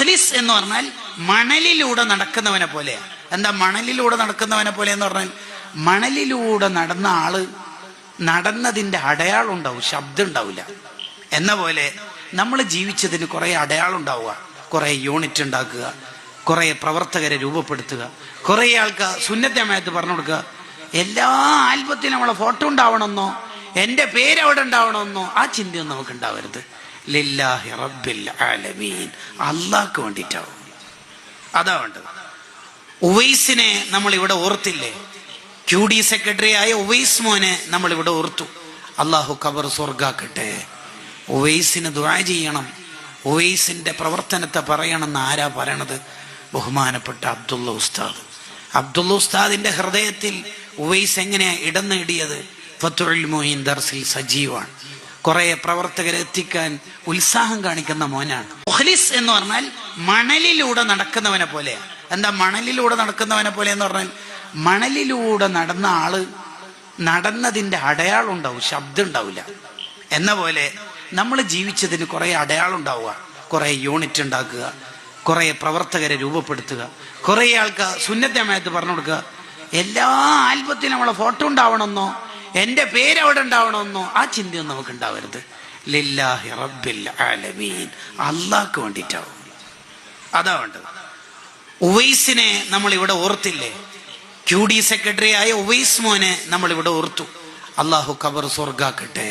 മുഖ്ലിസ് എന്ന് പറഞ്ഞാൽ മണലിലൂടെ നടക്കുന്നവനെ പോലെയാണ്. എന്താ മണലിലൂടെ നടക്കുന്നവനെ പോലെ എന്ന് പറഞ്ഞാൽ, മണലിലൂടെ നടന്ന ആള് നടന്നതിന്റെ അടയാളം ഉണ്ടാവും, ശബ്ദം ഉണ്ടാവില്ല. എന്ന പോലെ നമ്മൾ ജീവിച്ചതിന് കുറെ അടയാളം ഉണ്ടാവുക, കുറെ യൂണിറ്റ് ഉണ്ടാക്കുക, കുറെ പ്രവർത്തകരെ രൂപപ്പെടുത്തുക, കുറെ ആൾക്ക് സുന്നത്ത് ജമാഅത്ത് പറഞ്ഞു കൊടുക്കുക. എല്ലാ ആൽബത്തിലും നമ്മളെ ഫോട്ടോ ഉണ്ടാവണമെന്നോ എൻ്റെ പേര് അവിടെ ഉണ്ടാവണമെന്നോ ആ ചിന്തയൊന്നും നമുക്ക് ഉണ്ടാവരുത്. ലില്ലാഹി റബ്ബിൽ ആലമീൻ, അള്ളാഹ്ക്ക് വേണ്ടിയിട്ടാവും. അതാ വേണ്ടത്. ഉവൈസിനെ നമ്മൾ ഇവിടെ ഓർത്തില്ലേ? QD സെക്രട്ടറി ആയ ഉവൈസ് മോനെ നമ്മൾ ഇവിടെ ഓർത്തു. അള്ളാഹു ഖബർ സ്വർഗാക്കട്ടെ. ഉവൈസിന് ദുആ ചെയ്യണം, ഉവൈസിന്റെ പ്രവർത്തനത്തെ പറയണമെന്ന് ആരാ പറയണത്? ബഹുമാനപ്പെട്ട അബ്ദുള്ള ഉസ്താദ്. അബ്ദുള്ള ഉസ്താദിന്റെ ഹൃദയത്തിൽ ഉവൈസ് എങ്ങനെയാ ഇടം നേടിയത്? ഫത്ഹുൽ മുഈൻ ദർസിൽ സജീവാണ്. കുറെ പ്രവർത്തകരെ എത്തിക്കാൻ ഉത്സാഹം കാണിക്കുന്ന മോനാണ്. മുഖ്ലിസ് എന്ന് പറഞ്ഞാൽ മണലിലൂടെ നടക്കുന്നവനെ പോലെയാണ്. എന്താ മണലിലൂടെ നടക്കുന്നവനെ പോലെ എന്ന് പറഞ്ഞാൽ, മണലിലൂടെ നടന്ന ആള് നടന്നതിന്റെ അടയാളം ഉണ്ടാവും, ശബ്ദം ഉണ്ടാവില്ല. എന്ന പോലെ നമ്മൾ ജീവിച്ചതിന് കുറെ അടയാളം ഉണ്ടാവുക, കുറെ യൂണിറ്റ് ഉണ്ടാക്കുക, കുറെ പ്രവർത്തകരെ രൂപപ്പെടുത്തുക, കുറെ ആൾക്ക് സുന്നത്ത് ജമാഅത്ത് പറഞ്ഞു കൊടുക്കുക. എല്ലാ ആൽബത്തിലും നമ്മളെ ഫോട്ടോ ഉണ്ടാവണമെന്നോ എൻ്റെ പേര് അവിടെ ഉണ്ടാവണമെന്നോ ആ ചിന്തയൊന്നും നമുക്ക് ഉണ്ടാവരുത്. ലില്ലാഹി റബ്ബിൽ ആലമീൻ, അള്ളാഹ്ക്ക് വേണ്ടിയിട്ടാവും. അതാ വേണ്ടത്. ഉവൈസിനെ നമ്മൾ ഇവിടെ ഓർത്തില്ലേ? QD സെക്രട്ടറി ആയ ഉവൈസ് മോനെ നമ്മൾ ഇവിടെ ഓർത്തു. അള്ളാഹു ഖബർ സ്വർഗാക്കട്ടെ.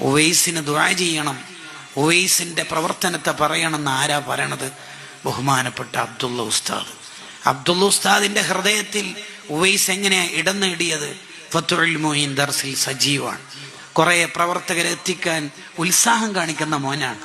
ഉവൈസിന് ദുആ ചെയ്യണം, ഉവൈസിന്റെ പ്രവർത്തനത്തെ പറയണമെന്ന് ആരാ പറയണത്? ബഹുമാനപ്പെട്ട അബ്ദുള്ള ഉസ്താദ്. അബ്ദുള്ള ഉസ്താദിന്റെ ഹൃദയത്തിൽ ഉവൈസ് എങ്ങനെയാ ഇടം നേടിയത്? ഫത്ഹുൽ മുഈൻ ദർസിൽ സജീവാണ്. കുറെ പ്രവർത്തകരെ എത്തിക്കാൻ ഉത്സാഹം കാണിക്കുന്ന മോനാണ്.